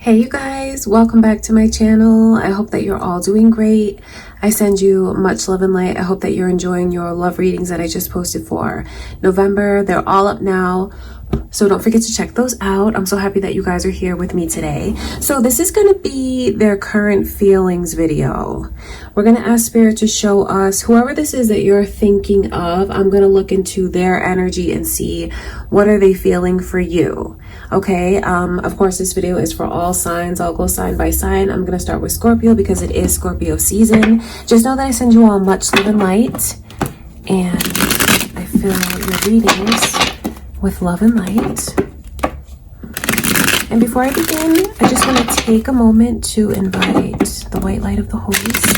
Hey you guys, welcome back to my channel. I hope that you're all doing great. I send you much love and light. I hope that you're enjoying your love readings that I just posted for November. They're all up now, so don't forget to check those out. I'm so happy that you guys are here with me today. So this is going to be their current feelings video. We're going to ask Spirit to show us, whoever this is that you're thinking of, I'm going to look into their energy and see what are they feeling for you. Okay, of course this video is for all signs. I'll go sign by sign. I'm going to start with Scorpio because it is Scorpio season. Just know that I send you all much love and light, and I fill your readings with love and light. And before I begin, I just want to take a moment to invite the white light of the Holy Spirit.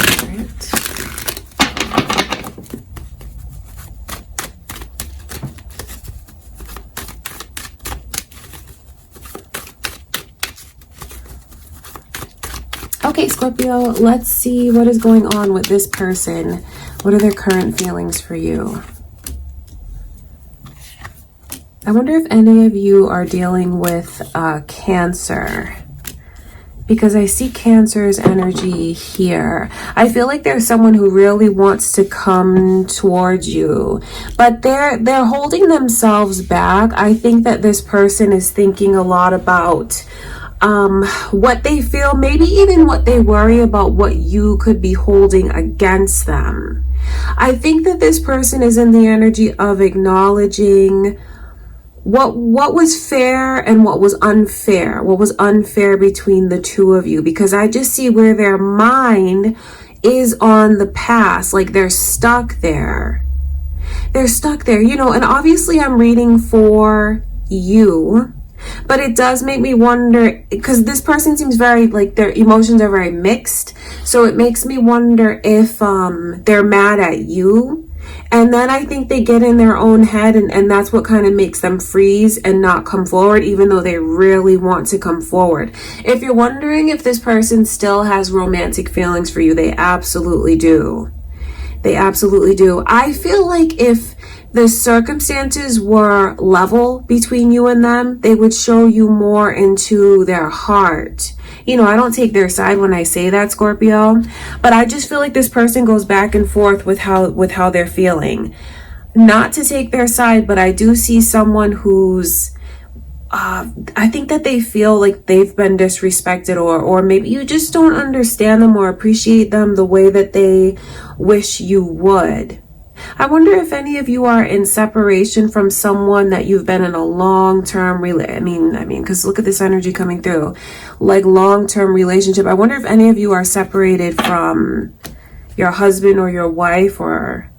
Okay, Scorpio, let's see what is going on with this person. What are their current feelings for you? I wonder if any of you are dealing with Cancer, because I see Cancer's energy here. I feel like there's someone who really wants to come towards you, but they're holding themselves back. I think that this person is thinking a lot about what they feel, maybe even what they worry about, what you could be holding against them. I think that this person is in the energy of acknowledging what was fair and what was unfair between the two of you, because I just see where their mind is on the past, like they're stuck there, you know. And obviously I'm reading for you, but it does make me wonder, because this person seems very, like, their emotions are very mixed, so it makes me wonder if they're mad at you. And then I think they get in their own head, and that's what kind of makes them freeze and not come forward, even though they really want to come forward. If you're wondering if this person still has romantic feelings for you, they absolutely do. They absolutely do. I feel like if the circumstances were level between you and them, they would show you more into their heart. You know, I don't take their side when I say that, Scorpio, but I just feel like this person goes back and forth with how they're feeling. Not to take their side, but I do see someone who's I think that they feel like they've been disrespected, or maybe you just don't understand them or appreciate them the way that they wish you would. I wonder if any of you are in separation from someone that you've been in a long-term because look at this energy coming through, like long-term relationship. I wonder if any of you are separated from your husband or your wife, or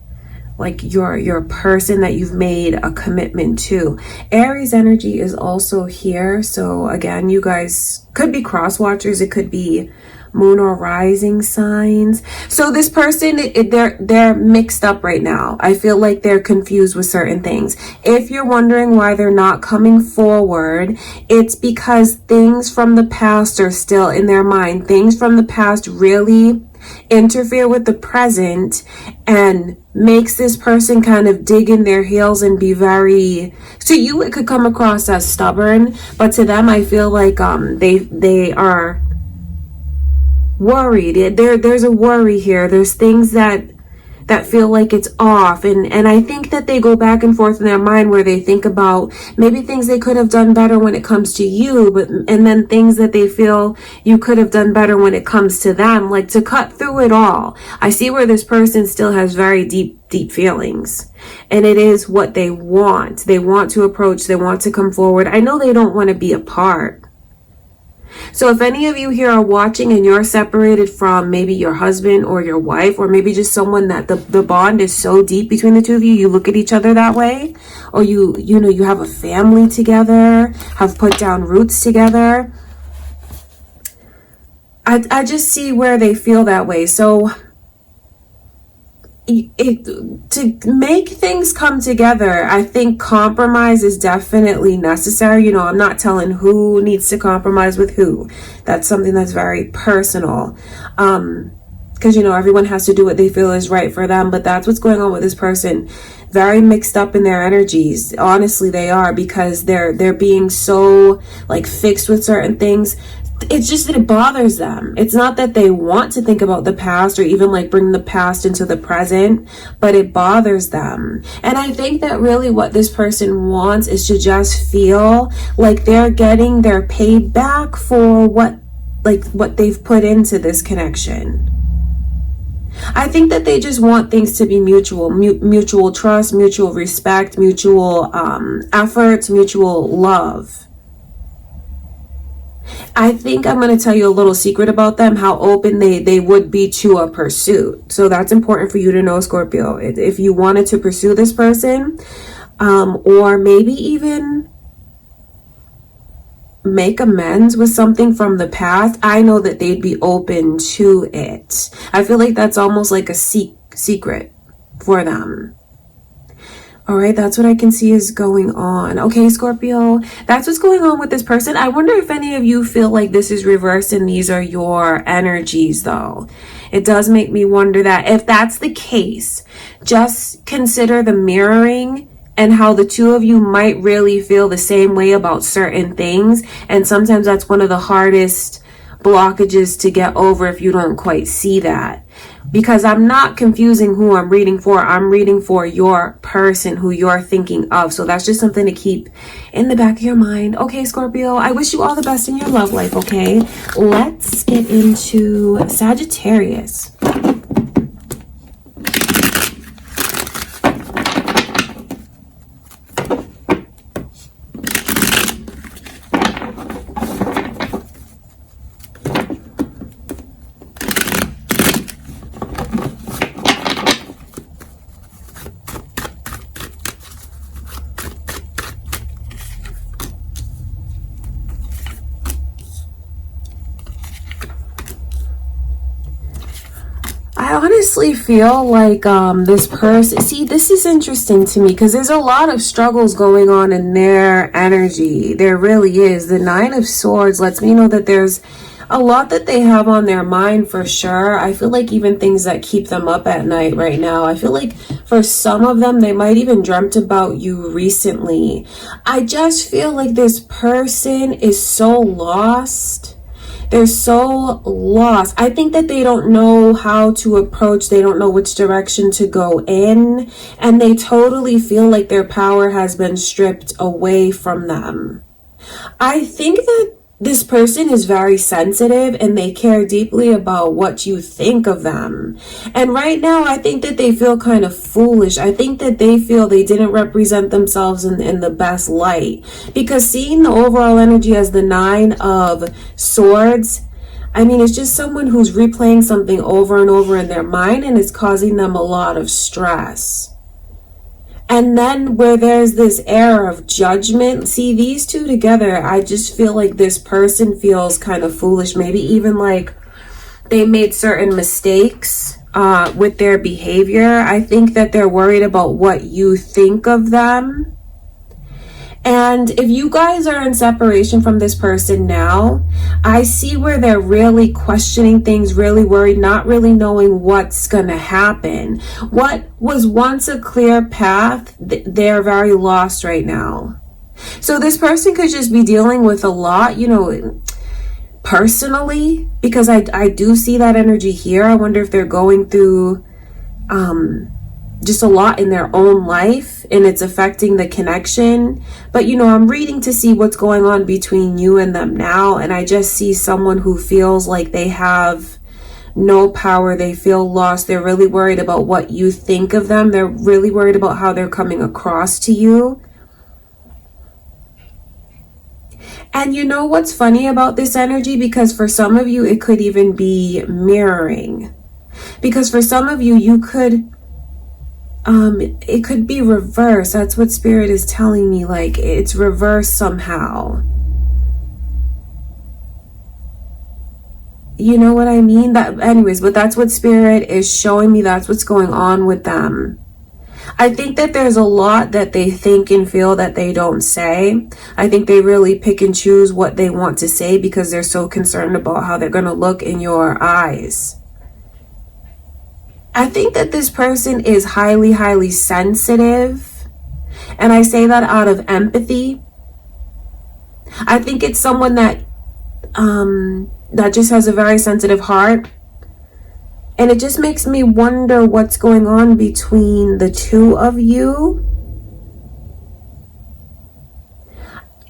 like your person that you've made a commitment to. Aries energy is also here. So again, you guys could be cross watchers. It could be moon or rising signs. So this person, they're mixed up right now. I feel like they're confused with certain things. If you're wondering why they're not coming forward, it's because things from the past are still in their mind. Things from the past really interfere with the present and makes this person kind of dig in their heels and be very, to you it could come across as stubborn, but to them I feel like they are worried. There's a worry here. There's things that feel like it's off, and I think that they go back and forth in their mind where they think about maybe things they could have done better when it comes to you, and then things that they feel you could have done better when it comes to them. Like, to cut through it all, I see where this person still has very deep feelings, and it is what they want. They want to approach, they want to come forward. I know they don't want to be apart. So if any of you here are watching and you're separated from maybe your husband or your wife, or maybe just someone that the bond is so deep between the two of you, you look at each other that way, or you have a family together, have put down roots together, I just see where they feel that way. So to make things come together, I think compromise is definitely necessary. You know, I'm not telling who needs to compromise with who. That's something that's very personal. Because, you know, everyone has to do what they feel is right for them. But that's what's going on with this person. Very mixed up in their energies. Honestly, they are, because they're being so like fixed with certain things. it's just that it bothers them. It's not that they want to think about the past or even like bring the past into the present, but it bothers them. And I think that really what this person wants is to just feel like they're getting their paid back for what they've put into this connection. I think that they just want things to be mutual, mutual trust, mutual respect, mutual efforts, mutual love. I think I'm going to tell you a little secret about them, how open they would be to a pursuit. So that's important for you to know, Scorpio. If you wanted to pursue this person, or maybe even make amends with something from the past, I know that they'd be open to it. I feel like that's almost like a secret for them. All right, that's what I can see is going on. Okay, Scorpio, that's what's going on with this person. I wonder if any of you feel like this is reversed and these are your energies, though. It does make me wonder that. If that's the case, just consider the mirroring and how the two of you might really feel the same way about certain things. And sometimes that's one of the hardest blockages to get over if you don't quite see that. Because I'm not confusing who I'm reading for. I'm reading for your person who you're thinking of. So that's just something to keep in the back of your mind. Okay, Scorpio, I wish you all the best in your love life, okay? Let's get into Sagittarius. I honestly feel like this person, see, this is interesting to me because there's a lot of struggles going on in their energy. There really is. The Nine of Swords lets me know that there's a lot that they have on their mind for sure. I feel like even things that keep them up at night right now. I feel like for some of them, they might even dreamt about you recently. I just feel like this person is so lost. They're so lost. I think that they don't know how to approach. They don't know which direction to go in. And they totally feel like their power has been stripped away from them. I think that this person is very sensitive and they care deeply about what you think of them. And right now, I think that they feel kind of foolish. I think that they feel they didn't represent themselves in the best light. Because seeing the overall energy as the Nine of Swords, I mean, it's just someone who's replaying something over and over in their mind and it's causing them a lot of stress. And then where there's this air of judgment, see these two together, I just feel like this person feels kind of foolish. Maybe even like they made certain mistakes with their behavior. I think that they're worried about what you think of them. And if you guys are in separation from this person now, I see where they're really questioning things, really worried, not really knowing what's going to happen. What was once a clear path, they're very lost right now. So this person could just be dealing with a lot, you know, personally, because I do see that energy here. I wonder if they're going through just a lot in their own life and it's affecting the connection. But you know, I'm reading to see what's going on between you and them now, and I just see someone who feels like they have no power. They feel lost. They're really worried about what you think of them. They're really worried about how they're coming across to you. And you know what's funny about this energy? Because for some of you, it could even be mirroring. Because for some of you, you could it could be reversed. That's what Spirit is telling me, like it's reversed somehow. You know what I mean? That anyways, but that's what Spirit is showing me. That's what's going on with them. I think that there's a lot that they think and feel that they don't say. I think they really pick and choose what they want to say because they're so concerned about how they're going to look in your eyes. I think that this person is highly, highly sensitive. And I say that out of empathy. I think it's someone that that just has a very sensitive heart. And it just makes me wonder what's going on between the two of you.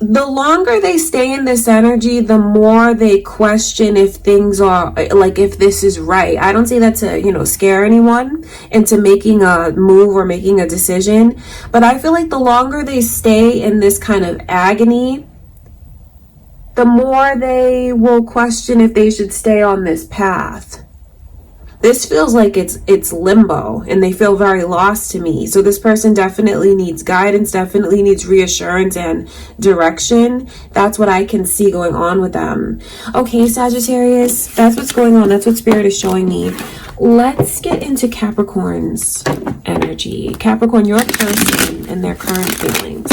The longer they stay in this energy, the more they question if things are, like, if this is right. I don't say that to, you know, scare anyone into making a move or making a decision. But I feel like the longer they stay in this kind of agony, the more they will question if they should stay on this path. This feels like it's limbo, and they feel very lost to me. So this person definitely needs guidance, definitely needs reassurance and direction. That's what I can see going on with them. Okay, Sagittarius, that's what's going on. That's what Spirit is showing me. Let's get into Capricorn's energy. Capricorn, your person and their current feelings.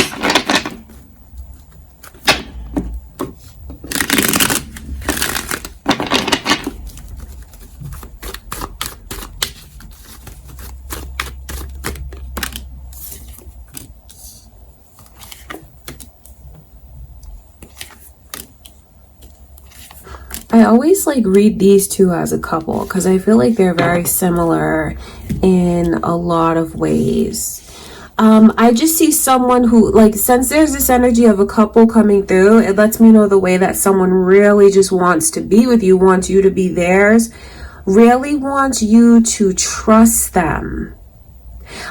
I always like read these two as a couple because I feel like they're very similar in a lot of ways. I just see someone who, like, since there's this energy of a couple coming through, it lets me know the way that someone really just wants to be with you, wants you to be theirs, really wants you to trust them.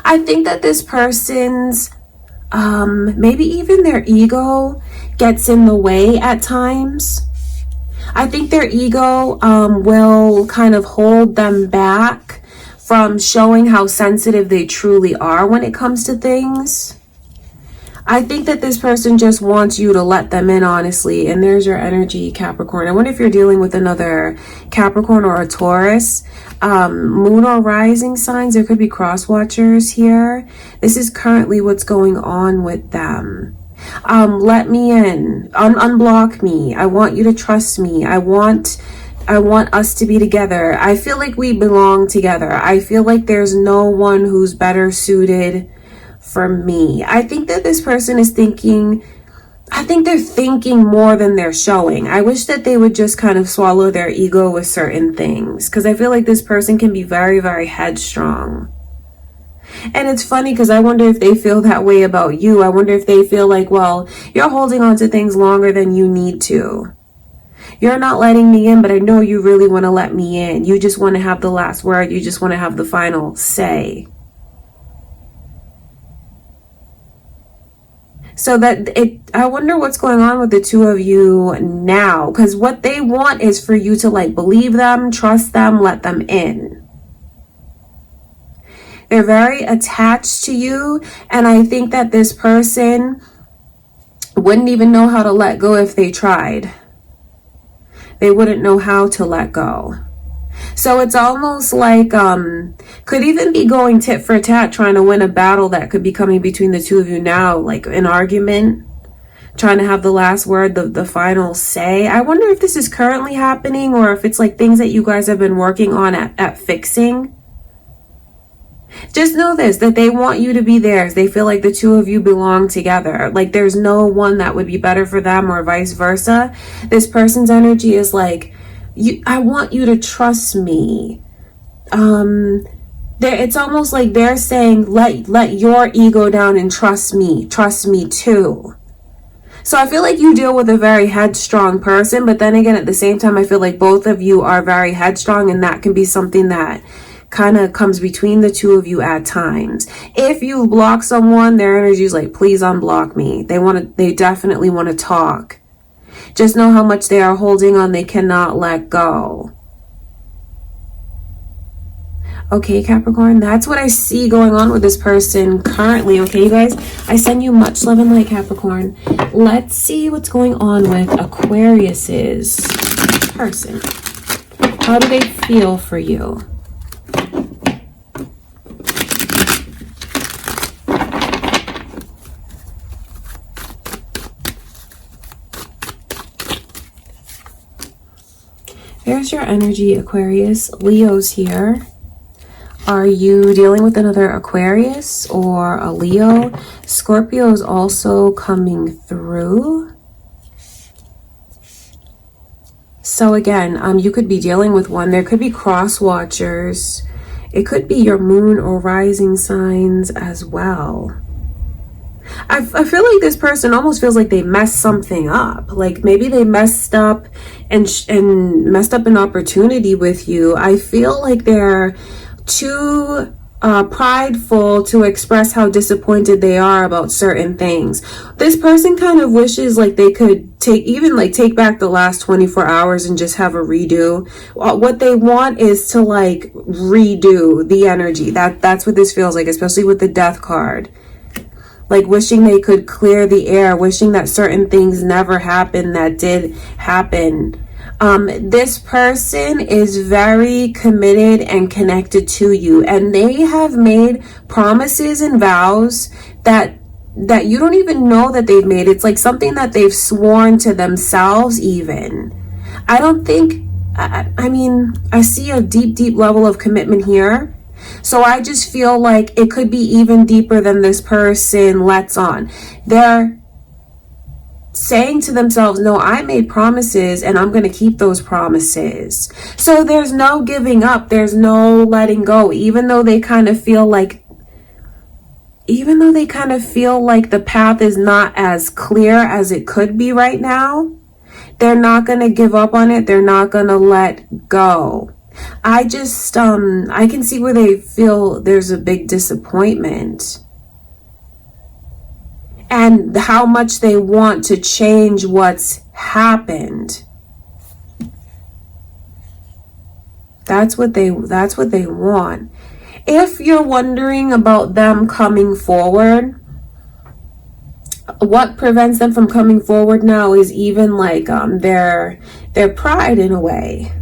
I think that this person's, maybe even their ego gets in the way at times. I think their ego will kind of hold them back from showing how sensitive they truly are when it comes to things. I think that this person just wants you to let them in, honestly. And there's your energy, Capricorn. I wonder if you're dealing with another Capricorn or a Taurus. Moon or rising signs. There could be cross watchers here. This is currently what's going on with them. Let me in, unblock me. I want you to trust me. I want us to be together. I feel like we belong together. I feel like there's no one who's better suited for me. I think that this person is thinking, I think they're thinking more than they're showing. I wish that they would just kind of swallow their ego with certain things, because I feel like this person can be very, very headstrong. And it's funny because I wonder if they feel that way about you. I wonder if they feel like, well, you're holding on to things longer than you need to. You're not letting me in, but I know you really want to let me in. You just want to have the last word. You just want to have the final say. So I wonder what's going on with the two of you now. Because what they want is for you to, like, believe them, trust them, let them in. They're very attached to you, and I think that this person wouldn't even know how to let go if they tried. They wouldn't know how to let go. So it's almost like, could even be going tit for tat, trying to win a battle that could be coming between the two of you now, like an argument, trying to have the last word, the final say. I wonder if this is currently happening, or if it's like things that you guys have been working on at fixing. Just know this, that they want you to be theirs. They feel like the two of you belong together. Like there's no one that would be better for them, or vice versa. This person's energy is like, I want you to trust me. It's almost like they're saying, let your ego down and trust me too. So I feel like you deal with a very headstrong person, but then again, at the same time, I feel like both of you are very headstrong, and that can be something that kind of comes between the two of you at times. If you block someone, their energy is like, please unblock me. They definitely want to talk. Just know how much they are holding on. They cannot let go. Okay, Capricorn, that's what I see going on with this person currently. Okay, you guys, I send you much love and light, Capricorn. Let's see what's going on with Aquarius's person. How do they feel for you? There's your energy, Aquarius. Leo's here. Are you dealing with another Aquarius or a Leo? Scorpio is also coming through. So again, you could be dealing with one. There could be cross watchers. It could be your moon or rising signs as well. I feel like this person almost feels like they messed something up. Like maybe they messed up and messed up an opportunity with you. I feel like they're too prideful to express how disappointed they are about certain things. This person kind of wishes like they could take back the last 24 hours and just have a redo. What they want is to like redo the energy. That's what this feels like, especially with the Death card. Like wishing they could clear the air, wishing that certain things never happened that did happen. This person is very committed and connected to you, and they have made promises and vows that you don't even know that they've made. It's like something that they've sworn to themselves even. I don't think, I mean, I see a deep level of commitment here. So I just feel like it could be even deeper than this person lets on. They're saying to themselves, no, I made promises and I'm going to keep those promises. So there's no giving up. There's no letting go, even though they kind of feel like the path is not as clear as it could be right now. They're not going to give up on it. They're not going to let go. I just, I can see where they feel there's a big disappointment and how much they want to change what's happened. That's what they want. If you're wondering about them coming forward, what prevents them from coming forward now is even like their pride in a way.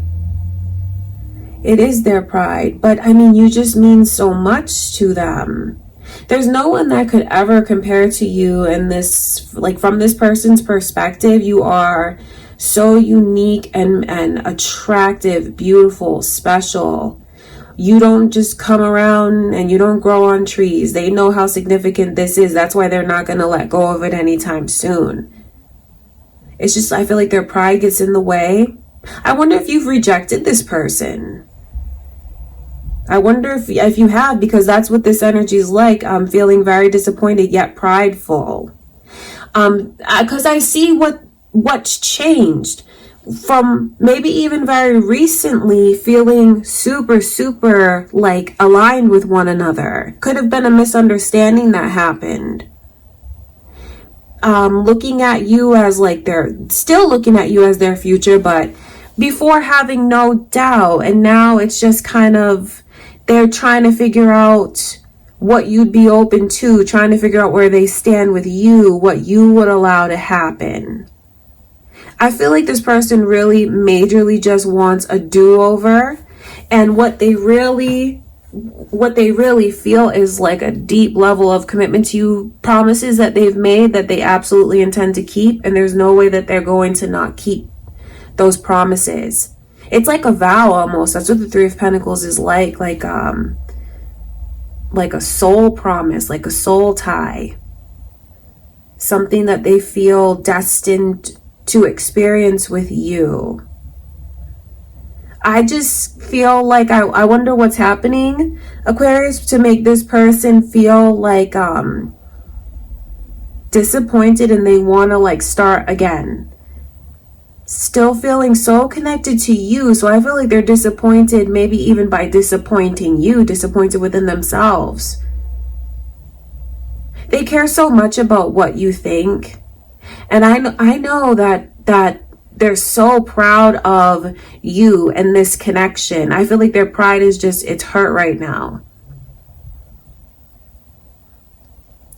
It is their pride, but I mean, you just mean so much to them. There's no one that could ever compare to you in this, like from this person's perspective. You are so unique and attractive, beautiful, special. You don't just come around and you don't grow on trees. They know how significant this is. That's why they're not going to let go of it anytime soon. It's just, I feel like their pride gets in the way. I wonder if you've rejected this person. I wonder if you have, because that's what this energy is like. I'm feeling very disappointed yet prideful. Because I see what's changed from maybe even very recently, feeling super like aligned with one another. Could have been a misunderstanding that happened. Looking at you as like they're still looking at you as their future, but before having no doubt, and now it's just kind of they're trying to figure out what you'd be open to, trying to figure out where they stand with you, what you would allow to happen. I feel like this person really majorly just wants a do-over, and what they really feel is like a deep level of commitment to you, promises that they've made that they absolutely intend to keep, and there's no way that they're going to not keep those promises. It's like a vow almost. That's what the Three of Pentacles is like a soul promise, like a soul tie. Something that they feel destined to experience with you. I just feel like I wonder what's happening, Aquarius, to make this person feel like disappointed and they want to like start again. Still feeling so connected to you. So I feel like they're disappointed, maybe even by disappointing you, disappointed within themselves. They care so much about what you think. And I know that they're so proud of you and this connection. I feel like their pride is just, it's hurt right now.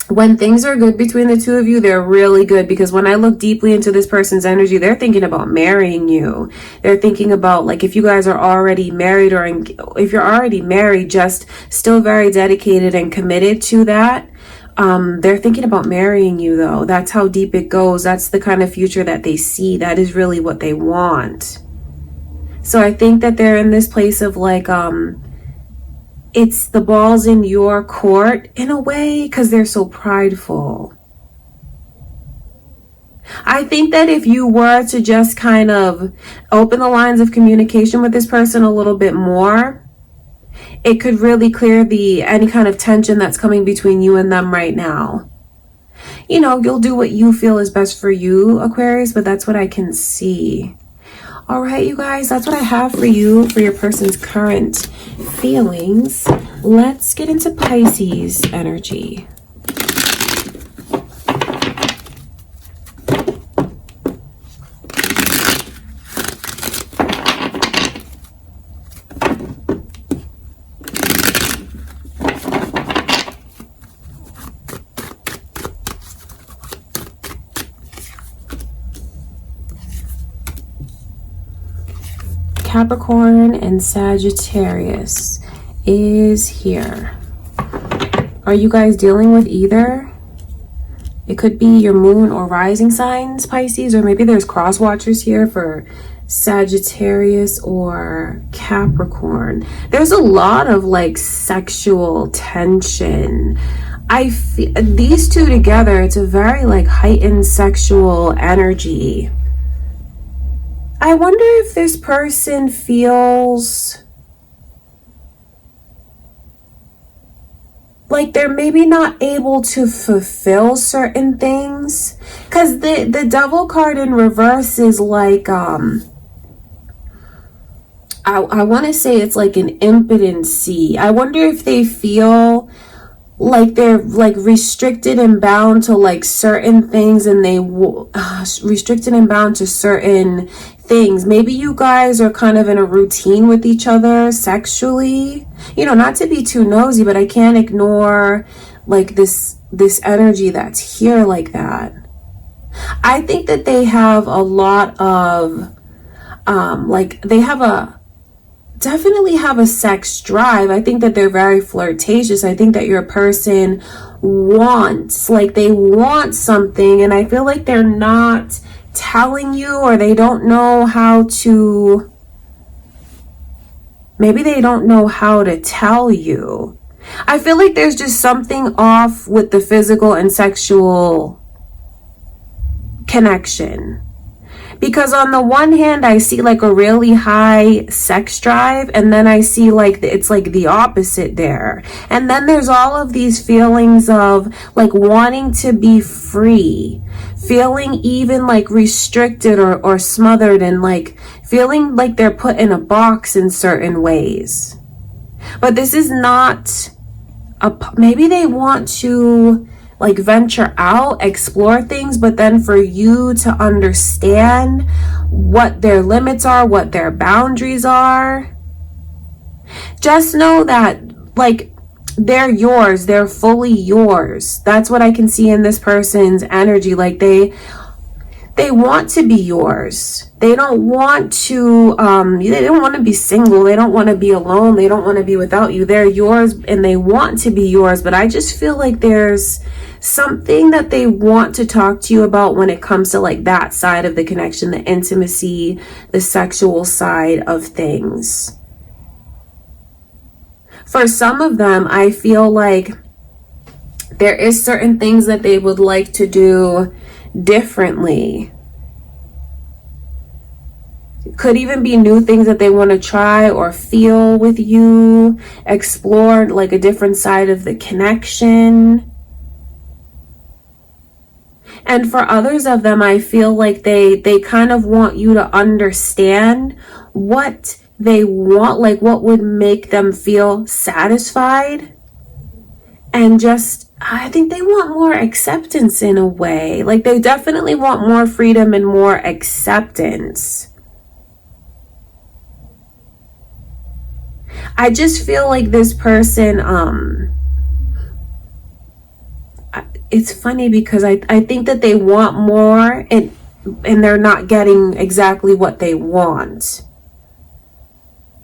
When things are good between the two of you, they're really good, because when I look deeply into this person's energy, they're thinking about marrying you. They're thinking about, like, if you guys are already married, or if you're already married, just still very dedicated and committed to that. They're thinking about marrying you, though. That's how deep it goes. That's the kind of future that they see. That is really what they want. So I think that they're in this place of like, it's the ball's in your court in a way, because they're so prideful. I think that if you were to just kind of open the lines of communication with this person a little bit more, it could really clear any kind of tension that's coming between you and them right now. You know, you'll do what you feel is best for you, Aquarius, but that's what I can see. All right, you guys, that's what I have for you for your person's current feelings. Let's get into Pisces energy. Capricorn and Sagittarius is here. Are you guys dealing with either? It could be your moon or rising signs, Pisces, or maybe there's cross watchers here for Sagittarius or Capricorn. There's a lot of like sexual tension. I feel these two together, it's a very like heightened sexual energy. I wonder if this person feels like they're maybe not able to fulfill certain things. Because the Devil card in reverse is like, I want to say it's like an impotency. I wonder if they feel like they're like restricted and bound to like certain things, and they restricted and bound to certain things. Maybe you guys are kind of in a routine with each other sexually, you know, not to be too nosy, but I can't ignore like this energy that's here like that. I think that they have a lot of like they definitely have a sex drive. I think that they're very flirtatious. I think that your person wants, like they want something, and I feel like they're not telling you, or they don't know how to, maybe they don't know how to tell you. I feel like there's just something off with the physical and sexual connection. Because on the one hand, I see like a really high sex drive, and then I see like it's like the opposite there. And then there's all of these feelings of like wanting to be free, feeling even like restricted or smothered, and like feeling like they're put in a box in certain ways. But this is not maybe they want to like venture out, explore things, but then for you to understand what their limits are, what their boundaries are. Just know that like they're yours, they're fully yours. That's what I can see in this person's energy. Like they want to be yours. They don't want to they don't want to be single, they don't want to be alone, they don't want to be without you. They're yours and they want to be yours, but I just feel like there's something that they want to talk to you about when it comes to like that side of the connection, the intimacy, the sexual side of things. For some of them, I feel like there is certain things that they would like to do differently. Could even be new things that they want to try or feel with you, explore like a different side of the connection. And for others of them, I feel like they kind of want you to understand what they want, like what would make them feel satisfied. And just, I think they want more acceptance in a way. Like they definitely want more freedom and more acceptance. I just feel like this person, it's funny because I think that they want more and they're not getting exactly what they want.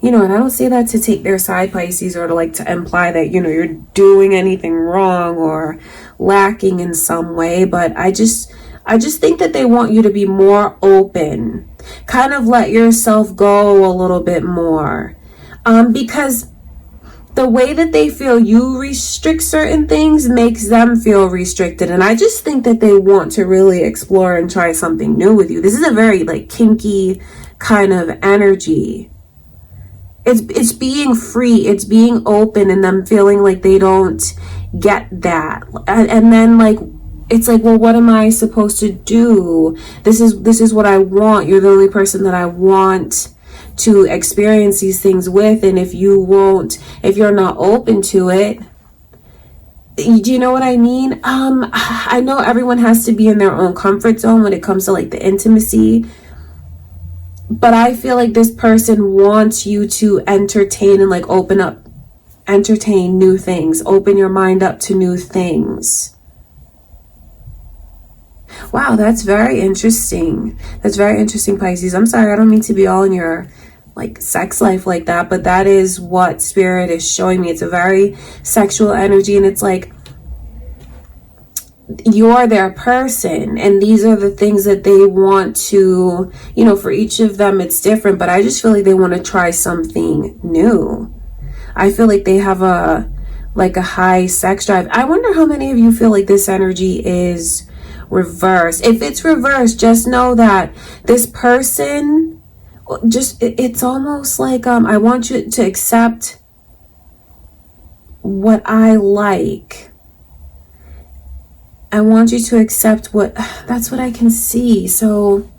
You know, and I don't say that to take their side, Pisces, or to like to imply that, you know, you're doing anything wrong or lacking in some way. But I just think that they want you to be more open, kind of let yourself go a little bit more. Because the way that they feel you restrict certain things makes them feel restricted. And I just think that they want to really explore and try something new with you. This is a very like kinky kind of energy. It's being free, it's being open, and them feeling like they don't get that. And then like, it's like, well, what am I supposed to do? This is what I want. You're the only person that I want to experience these things with. And if you're not open to it, do you know what I mean? I know everyone has to be in their own comfort zone when it comes to like the intimacy, but I feel like this person wants you to entertain and like entertain new things, open your mind up to new things. Wow, that's very interesting. That's very interesting, Pisces. I'm sorry, I don't mean to be all in your like sex life like that, but that is what Spirit is showing me. It's a very sexual energy, and it's like you're their person, and these are the things that they want to, you know, for each of them it's different, but I just feel like they want to try something new. I feel like they have a high sex drive. I wonder how many of you feel like this energy is reversed. If it's reversed, just know that this person it's almost like I want you to accept what I like. I want you to accept that's what I can see. So,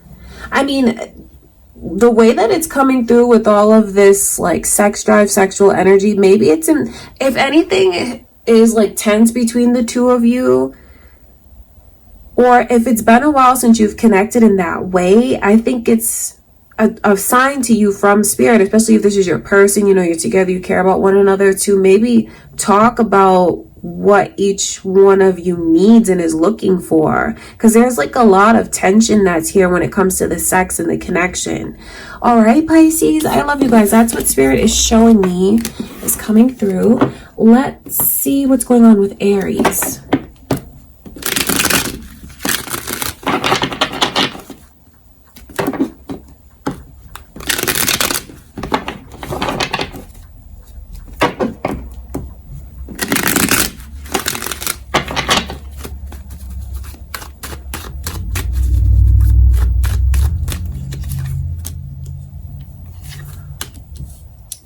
I mean, the way that it's coming through with all of this like sex drive, sexual energy, maybe if anything is like tense between the two of you, or if it's been a while since you've connected in that way, I think it's a sign to you from Spirit, especially if this is your person, you know, you're together, you care about one another, to maybe talk about what each one of you needs and is looking for, because there's like a lot of tension that's here when it comes to the sex and the connection. All right, Pisces, I love you guys. That's what Spirit is showing me is coming through. Let's see what's going on with Aries.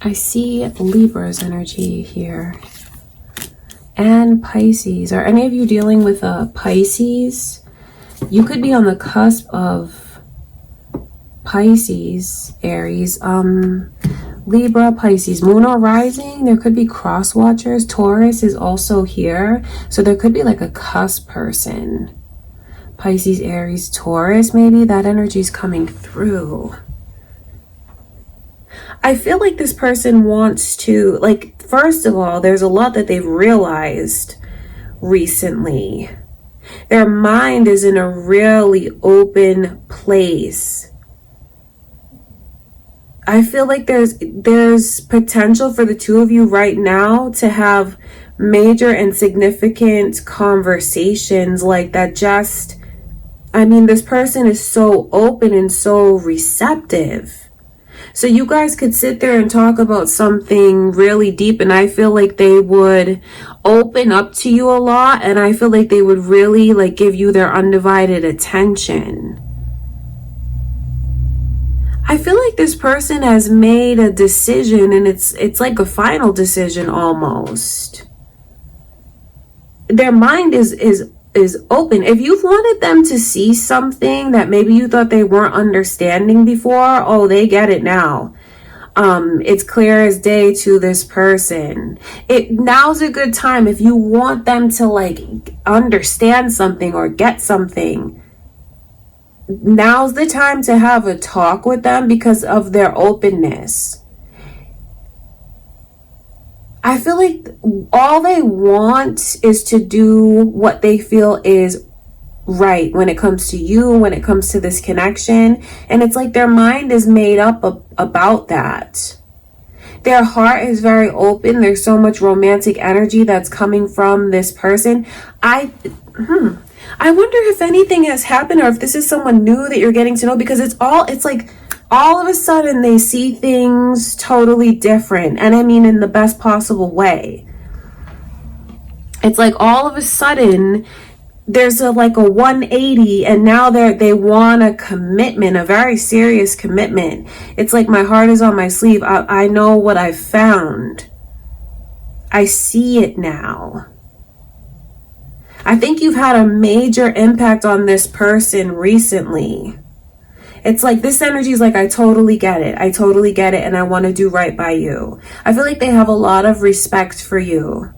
I see Libra's energy here and Pisces. Are any of you dealing with a Pisces? You could be on the cusp of Pisces, Aries, Libra, Pisces, Moon or Rising. There could be cross watchers. Taurus is also here, so there could be like a cusp person. Pisces, Aries, Taurus, maybe that energy is coming through. I feel like this person wants to, like, first of all, there's a lot that they've realized recently. Their mind is in a really open place. I feel like there's potential for the two of you right now to have major and significant conversations like that. Just, I mean, this person is so open and so receptive. So you guys could sit there and talk about something really deep, and I feel like they would open up to you a lot, and I feel like they would really like give you their undivided attention. I feel like this person has made a decision, and it's like a final decision almost. Their mind is open. If you've wanted them to see something that maybe you thought they weren't understanding before, oh, they get it now. It's clear as day to this person. Now's a good time if you want them to like understand something or get something. Now's the time to have a talk with them because of their openness. I feel like all they want is to do what they feel is right when it comes to you, when it comes to this connection. And it's like their mind is made up about that. Their heart is very open. There's so much romantic energy that's coming from this person. I wonder if anything has happened or if this is someone new that you're getting to know, because it's like all of a sudden they see things totally different. And I mean in the best possible way. It's like all of a sudden there's like a 180, and now they want a commitment, a very serious commitment. It's like my heart is on my sleeve. I know what I've found. I see it now. I think you've had a major impact on this person recently. It's like this energy is like, I totally get it. I totally get it. And I want to do right by you. I feel like they have a lot of respect for you.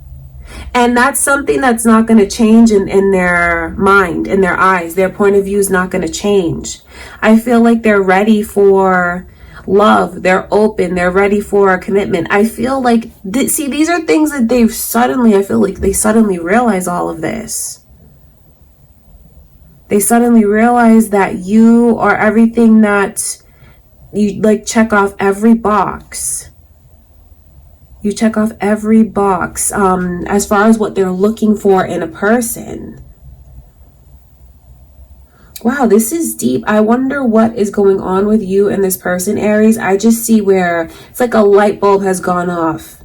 And that's something that's not going to change in their mind, in their eyes. Their point of view is not going to change. I feel like they're ready for love. They're open. They're ready for a commitment. I feel like, see, these are things that I feel like they suddenly realize all of this. They suddenly realize that you are everything that you like, check off every box. You check off every box as far as what they're looking for in a person. Wow, this is deep. I wonder what is going on with you and this person, Aries. I just see where it's like a light bulb has gone off.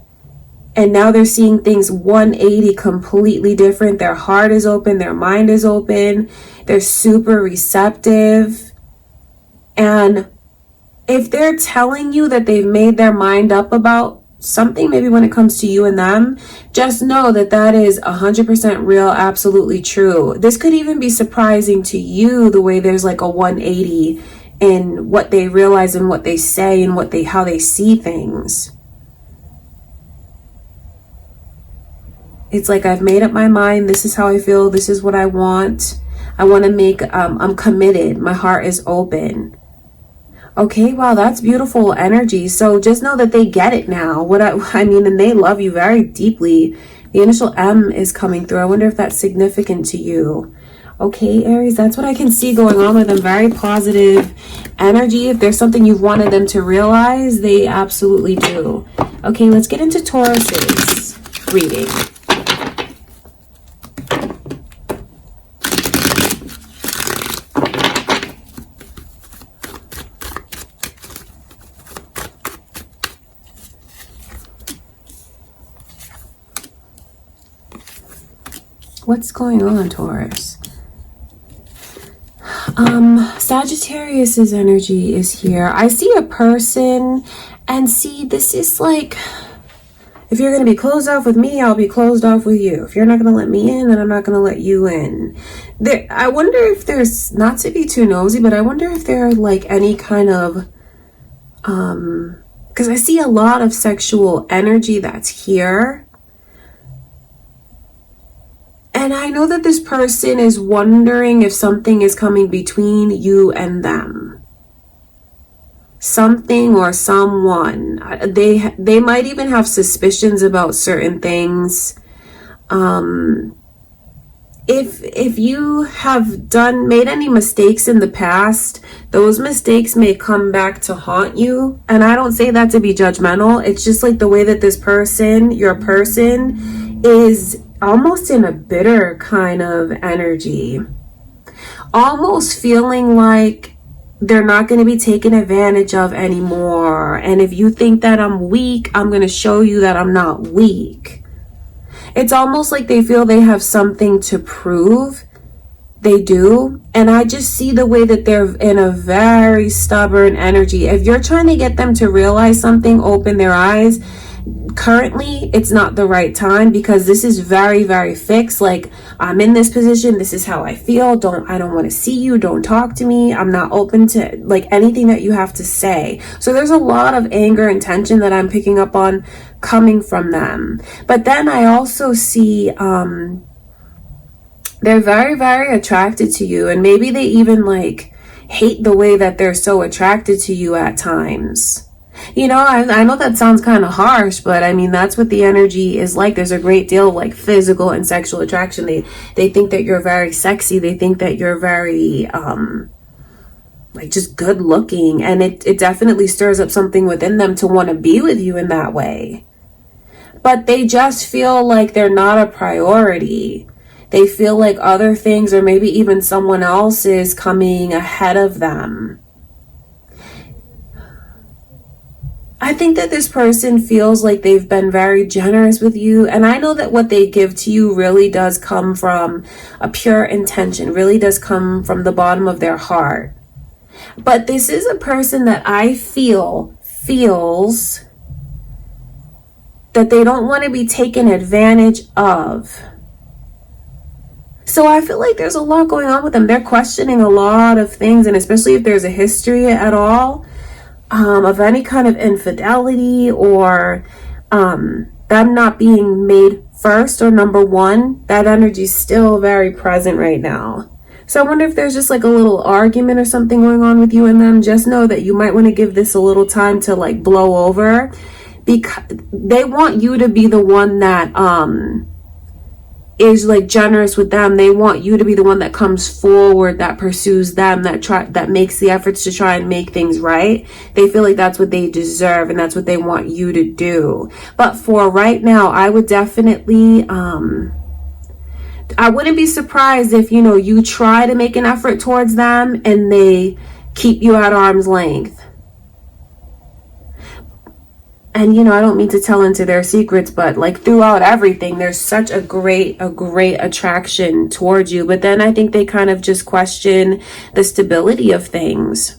And now they're seeing things 180 completely different. Their heart is open. Their mind is open. They're super receptive. And if they're telling you that they've made their mind up about something, maybe when it comes to you and them, just know that that is 100% real, absolutely true. This could even be surprising to you, the way there's like a 180 in what they realize and what they say and how they see things. It's like, I've made up my mind. This is how I feel. This is what I want. I want to make, I'm committed. My heart is open. Okay, wow, that's beautiful energy. So just know that they get it now. I mean, and they love you very deeply. The initial M is coming through. I wonder if that's significant to you. Okay, Aries, that's what I can see going on with them. Very positive energy. If there's something you've wanted them to realize, they absolutely do. Okay, let's get into Taurus's reading. What's going on, Taurus? Sagittarius's energy is here. I see a person, and see, this is like, if you're going to be closed off with me, I'll be closed off with you. If you're not going to let me in, then I'm not going to let you in. I wonder if there's, not to be too nosy, but I wonder if there are like any kind of, because I see a lot of sexual energy that's here. And I know that this person is wondering if something is coming between you and them. Something or someone. They might even have suspicions about certain things. If you have made any mistakes in the past, those mistakes may come back to haunt you. And I don't say that to be judgmental. It's just like the way that this person, your person, is almost in a bitter kind of energy, almost feeling like they're not going to be taken advantage of anymore. And if you think that I'm weak, I'm going to show you that I'm not weak. It's almost like they feel they have something to prove. They do. And I just see the way that they're in a very stubborn energy. If you're trying to get them to realize something, open their eyes, currently it's not the right time, because this is very, very fixed. Like, I'm in this position, this is how I feel, I don't want to see you, don't talk to me, I'm not open to like anything that you have to say. So there's a lot of anger and tension that I'm picking up on coming from them. But then I also see they're very, very attracted to you, and maybe they even like hate the way that they're so attracted to you at times. You know, I know that sounds kind of harsh, but I mean, that's what the energy is like. There's a great deal of like physical and sexual attraction. They think that you're very sexy. They think that you're very, like just good looking. And it definitely stirs up something within them to want to be with you in that way. But they just feel like they're not a priority. They feel like other things, or maybe even someone else, is coming ahead of them. I think that this person feels like they've been very generous with you. And I know that what they give to you really does come from a pure intention, really does come from the bottom of their heart. But this is a person that I feels that they don't want to be taken advantage of. So I feel like there's a lot going on with them. They're questioning a lot of things, and especially if there's a history at all of any kind of infidelity or them not being made first or number one, that energy is still very present right now. So I wonder if there's just like a little argument or something going on with you and them. Just know that you might want to give this a little time to like blow over, because they want you to be the one that is like generous with them. They want you to be the one that comes forward, that pursues them, that makes the efforts to try and make things right. They feel like that's what they deserve and that's what they want you to do. But for right now, I would definitely I wouldn't be surprised if, you know, you try to make an effort towards them and they keep you at arm's length. And, you know, I don't mean to tell into their secrets, but like throughout everything, there's such a great attraction towards you. But then I think they kind of just question the stability of things.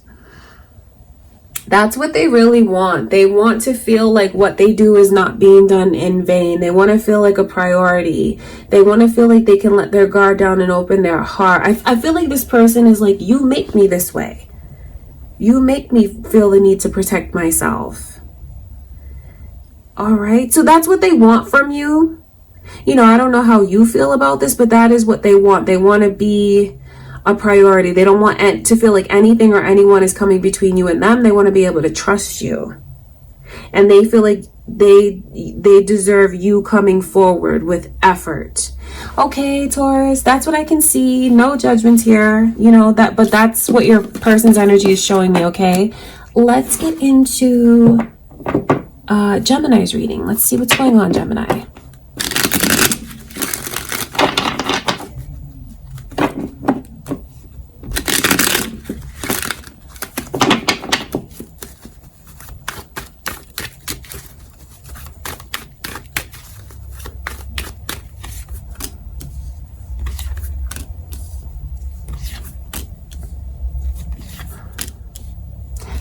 That's what they really want. They want to feel like what they do is not being done in vain. They want to feel like a priority. They want to feel like they can let their guard down and open their heart. I feel like this person is like, you make me this way. You make me feel the need to protect myself. All right, so that's what they want from you. You know, I don't know how you feel about this, but that is what they want. They want to be a priority. They don't want to feel like anything or anyone is coming between you and them. They want to be able to trust you. And they feel like they deserve you coming forward with effort. Okay, Taurus, that's what I can see. No judgment here, you know, but that's what your person's energy is showing me, okay? Let's get into Gemini's reading. Let's see what's going on, Gemini.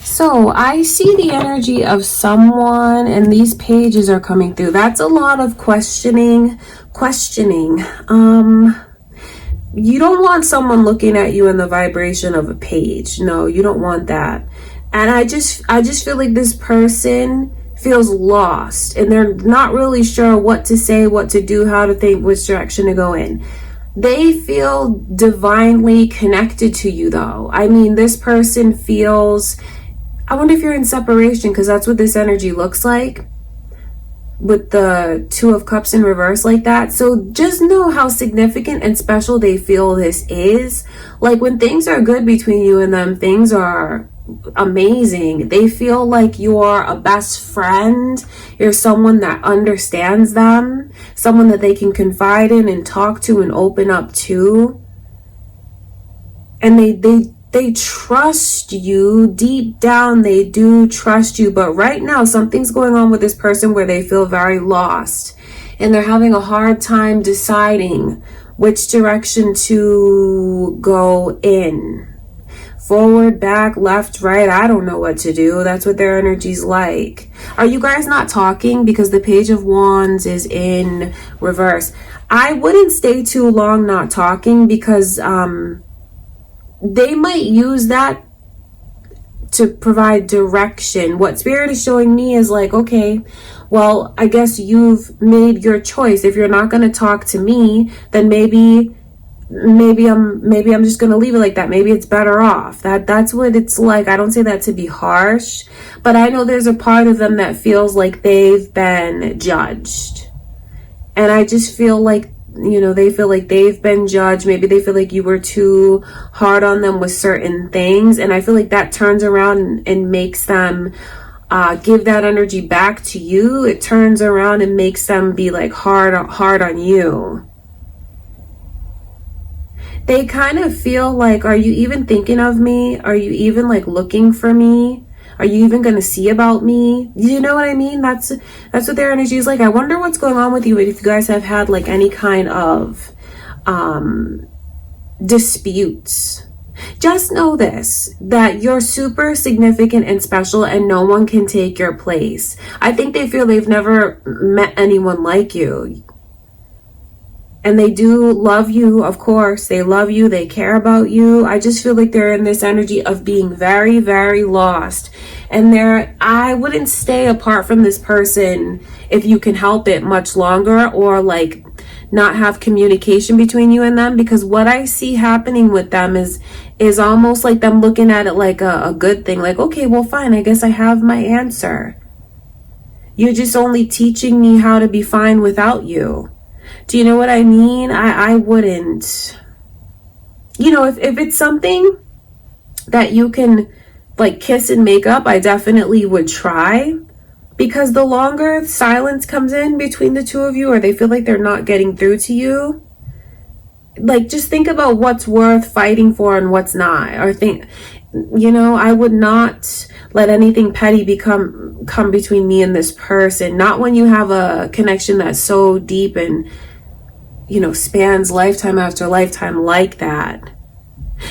So I see the energy of someone, and these pages are coming through. That's a lot of questioning. You don't want someone looking at you in the vibration of a page. No, you don't want that. And I just feel like this person feels lost and they're not really sure what to say, what to do, how to think, which direction to go in. They feel divinely connected to you though. I mean, this person feels, I wonder if you're in separation, because that's what this energy looks like with the Two of Cups in reverse like that. So just know how significant and special they feel this is. Like when things are good between you and them, things are amazing. They feel like you're a best friend. You're someone that understands them, someone that they can confide in and talk to and open up to. And they trust you. Deep down, they do trust you. But right now, something's going on with this person where they feel very lost. And they're having a hard time deciding which direction to go in. Forward, back, left, right. I don't know what to do. That's what their energy's like. Are you guys not talking? Because the Page of Wands is in reverse. I wouldn't stay too long not talking, because they might use that to provide direction. What Spirit is showing me is like, okay, well, I guess you've made your choice. If you're not going to talk to me, then maybe I'm just going to leave it like that. Maybe it's better off. That's what it's like. I don't say that to be harsh, but I know there's a part of them that feels like they've been judged. And I just feel like, you know, they feel like they've been judged. Maybe they feel like you were too hard on them with certain things. And I feel like that turns around and makes them give that energy back to you. It turns around and makes them be like hard on you. They kind of feel like, are you even thinking of me? Are you even like looking for me? Are you even going to see about me? You know what I mean? That's what their energy is like. I wonder what's going on with you, if you guys have had like any kind of disputes. Just know this, that you're super significant and special, and no one can take your place. I think they feel they've never met anyone like you. And they do love you, of course. They love you. They care about you. I just feel like they're in this energy of being very, very lost. And I wouldn't stay apart from this person if you can help it much longer, or like not have communication between you and them, because what I see happening with them is almost like them looking at it like a good thing. Like, okay, well, fine. I guess I have my answer. You're just only teaching me how to be fine without you. Do you know what I mean? I wouldn't. You know, if it's something that you can like kiss and make up, I definitely would try. Because the longer silence comes in between the two of you, or they feel like they're not getting through to you, like just think about what's worth fighting for and what's not. Or I would not let anything petty come between me and this person. Not when you have a connection that's so deep and, spans lifetime after lifetime like that.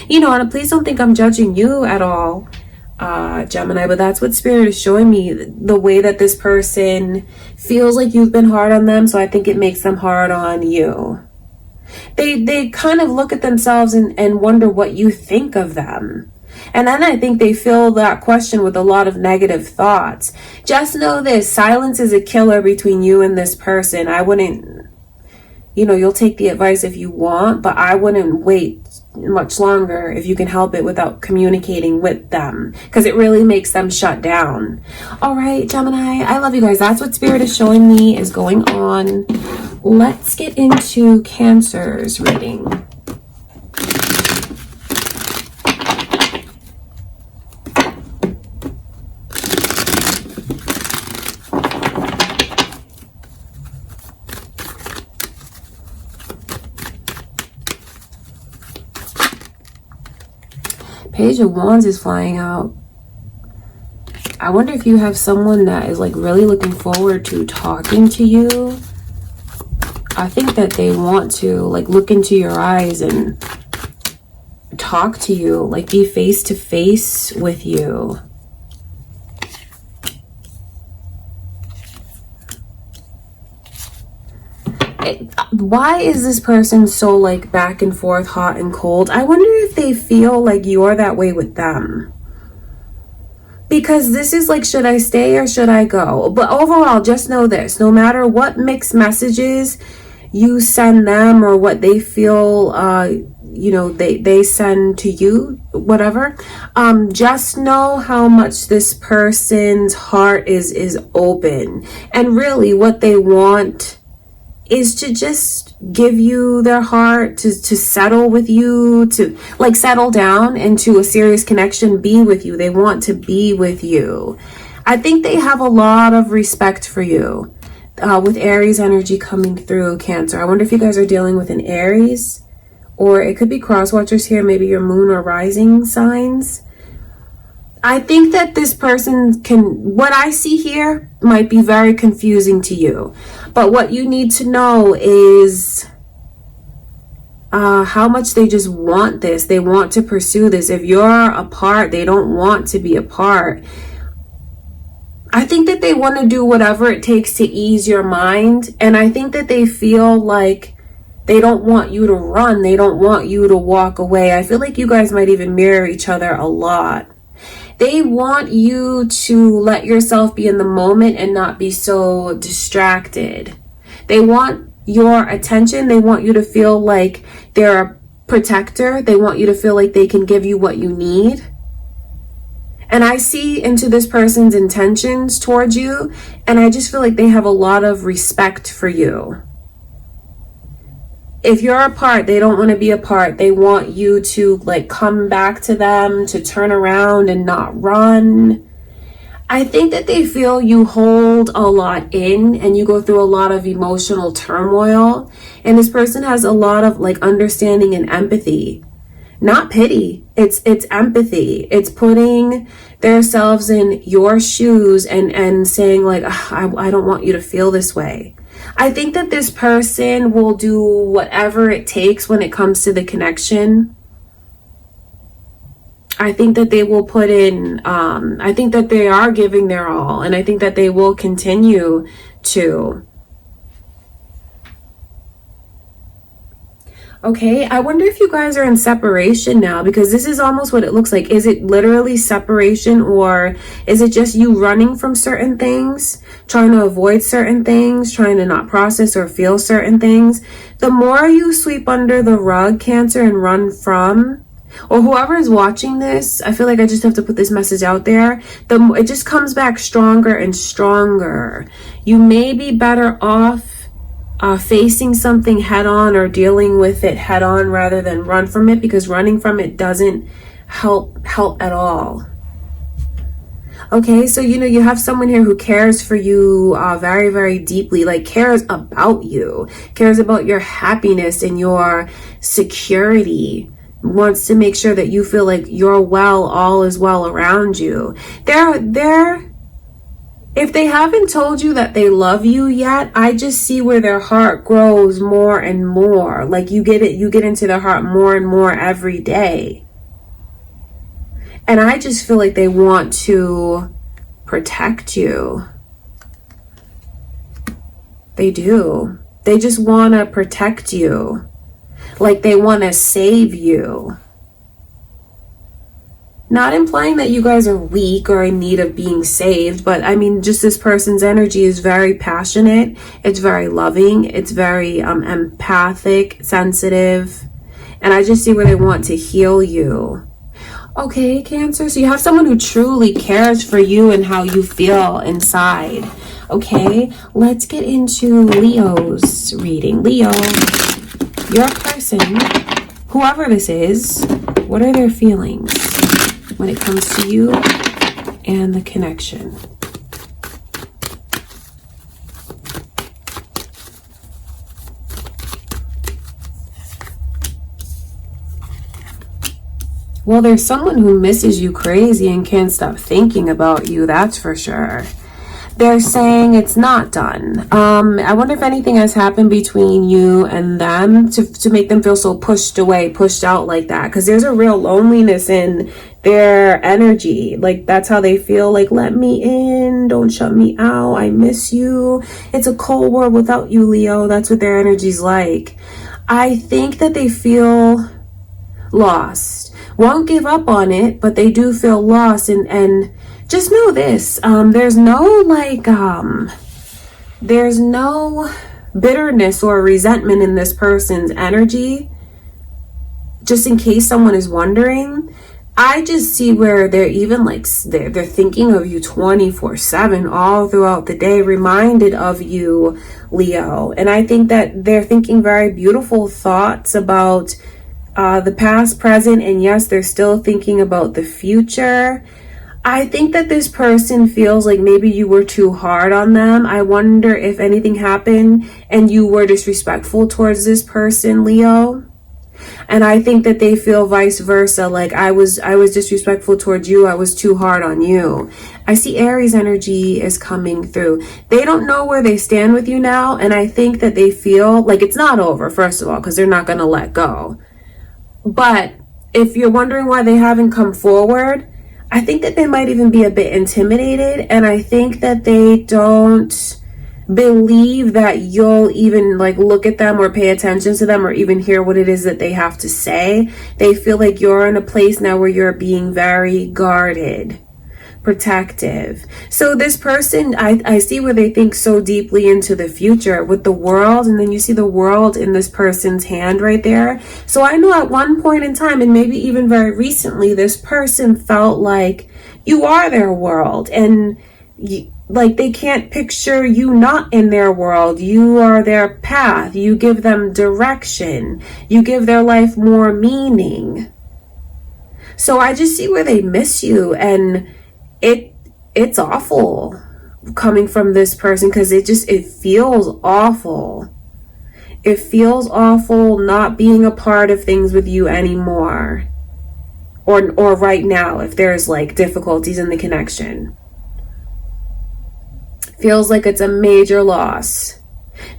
And please don't think I'm judging you at all, Gemini, but that's what Spirit is showing me. The way that this person feels like you've been hard on them, so I think it makes them hard on you. They kind of look at themselves and wonder what you think of them. And then I think they fill that question with a lot of negative thoughts. Just know this, silence is a killer between you and this person. I wouldn't, you'll take the advice if you want, but I wouldn't wait much longer if you can help it without communicating with them, because it really makes them shut down. All right, Gemini, I love you guys. That's what Spirit is showing me is going on. Let's get into Cancer's reading. Page of Wands is flying out. I wonder if you have someone that is like really looking forward to talking to you. I think that they want to like look into your eyes and talk to you, like be face to face with you. Why is this person so like back and forth, hot and cold? I wonder if they feel like you're that way with them. Because this is like, should I stay or should I go? But overall, just know this, no matter what mixed messages you send them or what they feel, they send to you, whatever, just know how much this person's heart is open. And really what they want is to just give you their heart, to settle with you, to like settle down into a serious connection, be with you. They want to be with you. I think they have a lot of respect for you, with Aries energy coming through, Cancer. I wonder if you guys are dealing with an Aries, or it could be cross watchers here, maybe your moon or rising signs. I think that this person what I see here might be very confusing to you. But what you need to know is how much they just want this. They want to pursue this. If you're apart, they don't want to be apart. I think that they want to do whatever it takes to ease your mind. And I think that they feel like they don't want you to run. They don't want you to walk away. I feel like you guys might even mirror each other a lot. They want you to let yourself be in the moment and not be so distracted. They want your attention. They want you to feel like they're a protector. They want you to feel like they can give you what you need. And I see into this person's intentions towards you, and I just feel like they have a lot of respect for you. If you're apart, they don't want to be apart. They want you to like come back to them, to turn around and not run. I think that they feel you hold a lot in and you go through a lot of emotional turmoil. And this person has a lot of like understanding and empathy. not pity. It's empathy. It's putting themselves in your shoes and saying like, I don't want you to feel this way. I think that this person will do whatever it takes when it comes to the connection. I think that they will put in, I think that they are giving their all, and I think that they will continue to. Okay, I wonder if you guys are in separation now, because this is almost what it looks like. Is it literally separation, or is it just you running from certain things, trying to avoid certain things, trying to not process or feel certain things? The more you sweep under the rug, Cancer, and run from, or whoever is watching this, I feel like I just have to put this message out there, it just comes back stronger and stronger. You may be better off facing something head on or dealing with it head on rather than run from it, because running from it doesn't help at all. Okay, so you have someone here who cares for you very, very deeply, like cares about you, cares about your happiness and your security, wants to make sure that you feel like you're well, all is well around you. If they haven't told you that they love you yet, I just see where their heart grows more and more. Like you get into their heart more and more every day. And I just feel like they want to protect you. They do. They just want to protect you. Like they want to save you. Not implying that you guys are weak or in need of being saved, but I mean, just this person's energy is very passionate. It's very loving. It's very empathic, sensitive. And I just see where they want to heal you. Okay, Cancer. So you have someone who truly cares for you and how you feel inside. Okay, let's get into Leo's reading. Leo, your person, whoever this is, what are their feelings when it comes to you and the connection? Well, there's someone who misses you crazy and can't stop thinking about you, that's for sure. They're saying it's not done. I wonder if anything has happened between you and them to make them feel so pushed away, pushed out like that. Because there's a real loneliness in their energy. Like that's how they feel. Like, let me in, don't shut me out, I miss you. It's a cold world without you, Leo. That's what their energy's like. I think that they feel lost. Won't give up on it, but they do feel lost. And just know this, there's no bitterness or resentment in this person's energy. Just in case someone is wondering, I just see where they're even like, they're thinking of you 24/7 all throughout the day, reminded of you, Leo. And I think that they're thinking very beautiful thoughts about the past, present, and yes, they're still thinking about the future. I think that this person feels like maybe you were too hard on them. I wonder if anything happened and you were disrespectful towards this person, Leo. And I think that they feel vice versa. Like I was disrespectful towards you. I was too hard on you. I see Aries energy is coming through. They don't know where they stand with you now. And I think that they feel like it's not over, first of all, because they're not going to let go. But if you're wondering why they haven't come forward, I think that they might even be a bit intimidated, and I think that they don't believe that you'll even like look at them or pay attention to them or even hear what it is that they have to say. They feel like you're in a place now where you're being very guarded, protective. So this person, I see where they think so deeply into the future with the world, and then you see the world in this person's hand right there. So I know at one point in time, and maybe even very recently, this person felt like you are their world, and like they can't picture you not in their world. You are their path. You give them direction. You give their life more meaning. So I just see where they miss you, and it's awful coming from this person, because it feels awful. it feels awful not being a part of things with you anymore. Or right now, if there's like difficulties in the connection. Feels like it's a major loss.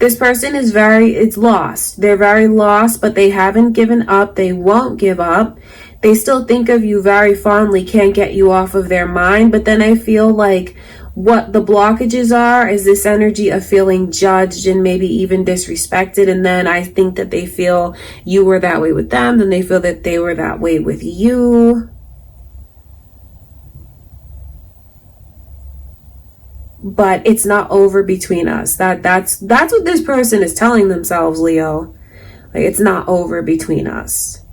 This person is it's lost. They're very lost, but they haven't given up. They won't give up. They still think of you very fondly, can't get you off of their mind. But then I feel like what the blockages are is this energy of feeling judged and maybe even disrespected. And then I think that they feel you were that way with them. Then they feel that they were that way with you. But it's not over between us. That's what this person is telling themselves, Leo. Like, it's not over between us.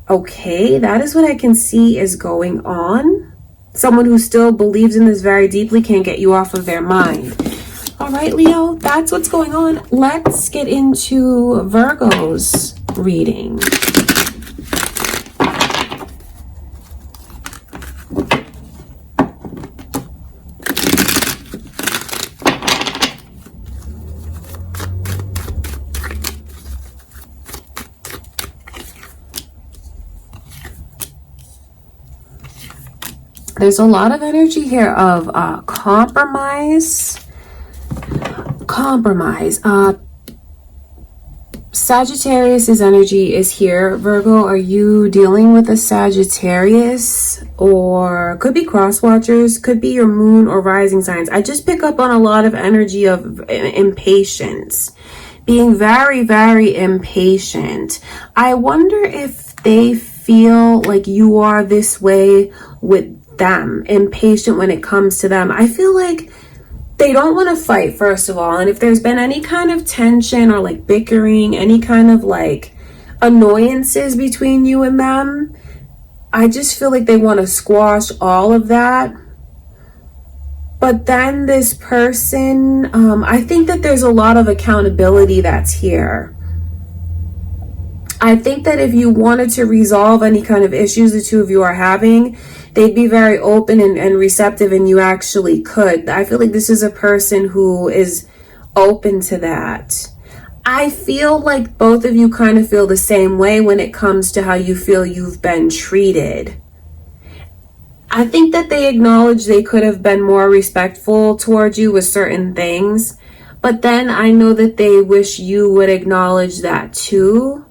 Okay, that is what I can see is going on. Someone who still believes in this very deeply can't get you off of their mind. All right, Leo, that's what's going on. Let's get into Virgo's reading. There's a lot of energy here of compromise. Sagittarius's energy is here. Virgo, are you dealing with a Sagittarius? Or could be cross watchers, could be your moon or rising signs. I just pick up on a lot of energy of impatience. Being very, very impatient. I wonder if they feel like you are this way with them, impatient when it comes to them. I feel like they don't want to fight, first of all. And if there's been any kind of tension or like bickering, any kind of like annoyances between you and them, I just feel like they want to squash all of that. But then this person, I think that there's a lot of accountability that's here. I think that if you wanted to resolve any kind of issues the two of you are having, they'd be very open and receptive, and you actually could. I feel like this is a person who is open to that. I feel like both of you kind of feel the same way when it comes to how you feel you've been treated. I think that they acknowledge they could have been more respectful towards you with certain things, but then I know that they wish you would acknowledge that too.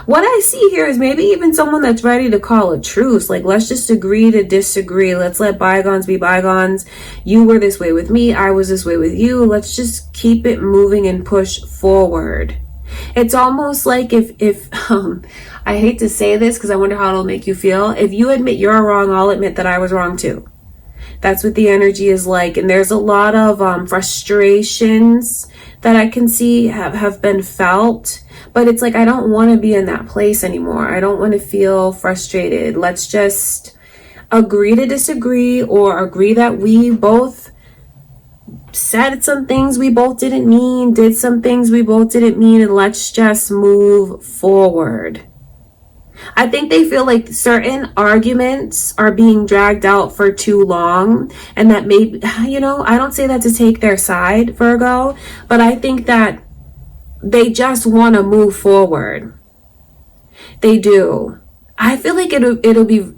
What I see here is maybe even someone that's ready to call a truce. Like, let's just agree to disagree. Let's let bygones be bygones. You were this way with me. I was this way with you. Let's just keep it moving and push forward. It's almost like if I hate to say this because I wonder how it'll make you feel. If you admit you're wrong, I'll admit that I was wrong too. That's what the energy is like. And there's a lot of frustrations that I can see have been felt. But it's like, I don't want to be in that place anymore. I don't want to feel frustrated. Let's just agree to disagree, or agree that we both said some things we both didn't mean, did some things we both didn't mean, and let's just move forward. I think they feel like certain arguments are being dragged out for too long, and that maybe, I don't say that to take their side, Virgo, but I think that they just want to move forward. They do. I feel like it'll be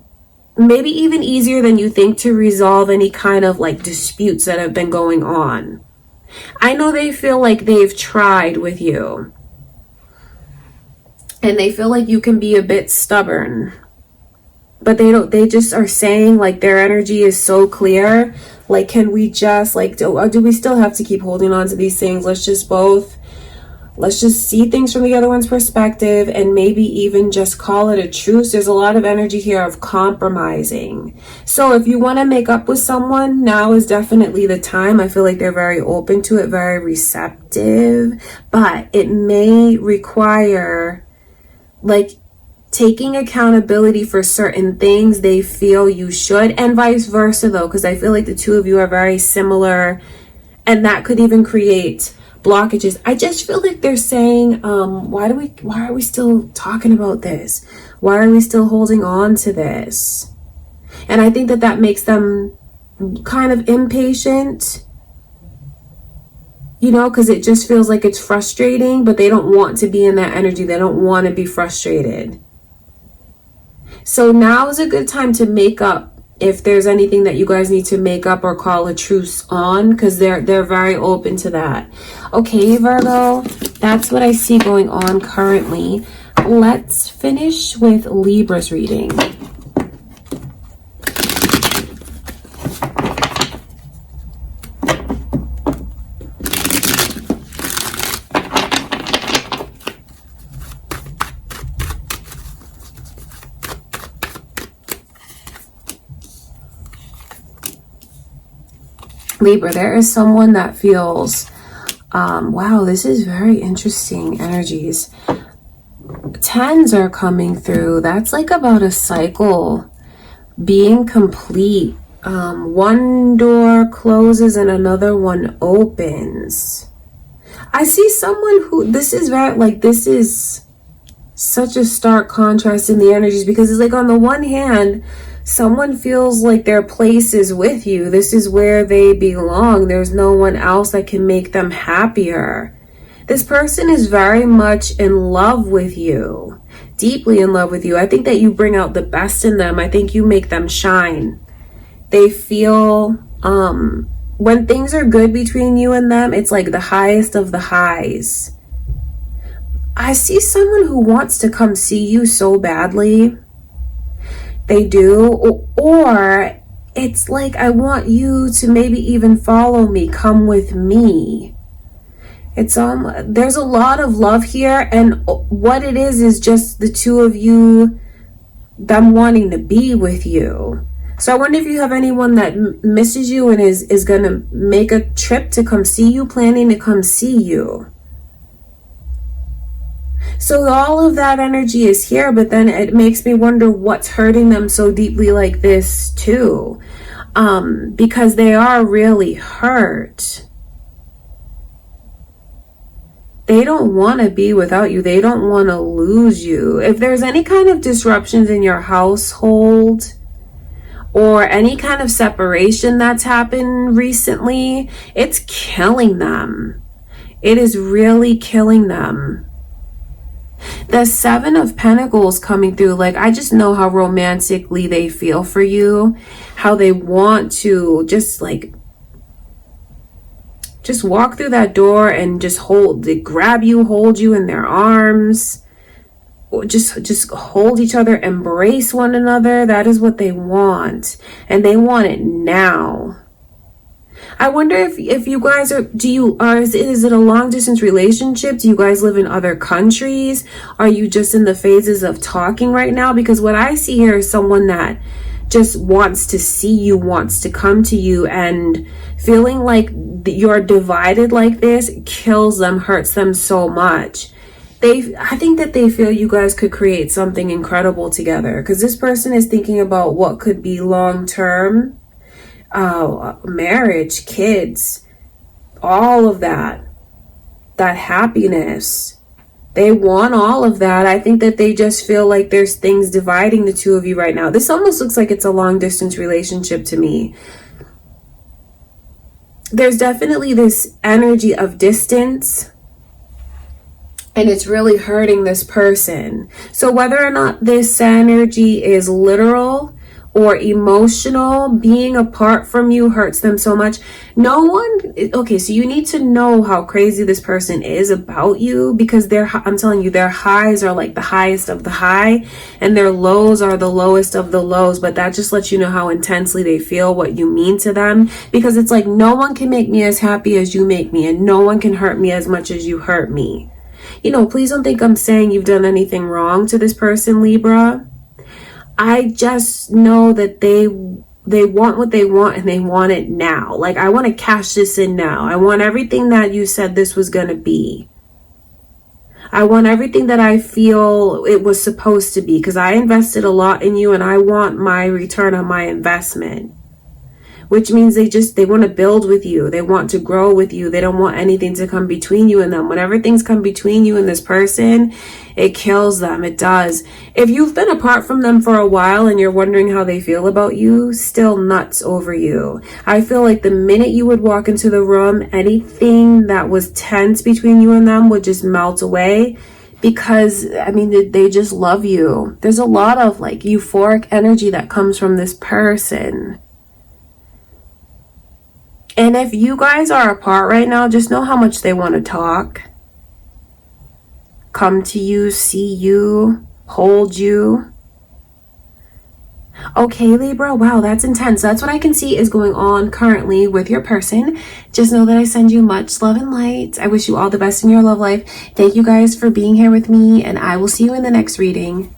maybe even easier than you think to resolve any kind of like disputes that have been going on. I know they feel like they've tried with you. And they feel like you can be a bit stubborn. But they just are saying like their energy is so clear. Like, can we just like, do we still have to keep holding on to these things? Let's just see things from the other one's perspective and maybe even just call it a truce. There's a lot of energy here of compromising. So if you want to make up with someone, now is definitely the time. I feel like they're very open to it, very receptive, but it may require like taking accountability for certain things they feel you should, and vice versa though, because I feel like the two of you are very similar, and that could even create blockages. I just feel like they're saying, why are we still talking about this? Why are we still holding on to this? And I think that makes them kind of impatient. you know, because it just feels like it's frustrating, but they don't want to be in that energy. They don't want to be frustrated. So now is a good time to make up if there's anything that you guys need to make up or call a truce on, because they're very open to that. Okay, Virgo, that's what I see going on currently. Let's finish with Libra's reading. Libra, there is someone that feels, wow, this is very interesting energies. Tens are coming through. That's like about a cycle being complete. One door closes and another one opens. I see someone who, this is very, like, this is such a stark contrast in the energies, because it's like on the one hand, someone feels like their place is with you. This is where they belong. There's no one else that can make them happier. This person is very much in love with you, deeply in love with you. I think that you bring out the best in them. I think you make them shine. They feel, when things are good between you and them, it's like the highest of the highs. I see someone who wants to come see you so badly. They do. Or it's like, I want you to maybe even follow me, come with me. It's there's a lot of love here, and what it is just the two of you, them wanting to be with you. So I wonder if you have anyone that misses you and is gonna make a trip to come see you, planning to come see you. So all of that energy is here, but then it makes me wonder what's hurting them so deeply like this too. Because they are really hurt. They don't want to be without you. They don't want to lose you. If there's any kind of disruptions in your household or any kind of separation that's happened recently, it's killing them. It is really killing them. The Seven of Pentacles coming through, like, I just know how romantically they feel for you, how they want to just walk through that door and just grab you, hold you in their arms, or just hold each other, embrace one another. That is what they want, and they want it now. I wonder if you guys is it a long distance relationship? Do you guys live in other countries? Are you just in the phases of talking right now? Because what I see here is someone that just wants to see you, wants to come to you, and feeling like you're divided like this kills them, hurts them so much. I think that they feel you guys could create something incredible together, because this person is thinking about what could be long term. Marriage, kids, all of that happiness. They want all of that. I think that they just feel like there's things dividing the two of you right now. This almost looks like it's a long distance relationship to me. There's definitely this energy of distance, and it's really hurting this person. So whether or not this energy is literal or emotional, being apart from you hurts them so much. Okay, so you need to know how crazy this person is about you, because I'm telling you, their highs are like the highest of the high, and their lows are the lowest of the lows. But that just lets you know how intensely they feel what you mean to them, because it's like, no one can make me as happy as you make me, and no one can hurt me as much as you hurt me. Please don't think I'm saying you've done anything wrong to this person, Libra. I just know that they want what they want, and they want it now. Like, I want to cash this in now. I want everything that you said this was going to be. I want everything that I feel it was supposed to be, because I invested a lot in you, and I want my return on my investment. which means they want to build with you. They want to grow with you. They don't want anything to come between you and them. Whenever things come between you and this person, it kills them. It does. If you've been apart from them for a while and you're wondering how they feel about you, still nuts over you. I feel like the minute you would walk into the room, anything that was tense between you and them would just melt away. Because, I mean, they just love you. There's a lot of like euphoric energy that comes from this person. And if you guys are apart right now, just know how much they want to talk. Come to you, see you, hold you. Okay, Libra, wow, that's intense. That's what I can see is going on currently with your person. Just know that I send you much love and light. I wish you all the best in your love life. Thank you guys for being here with me, and I will see you in the next reading.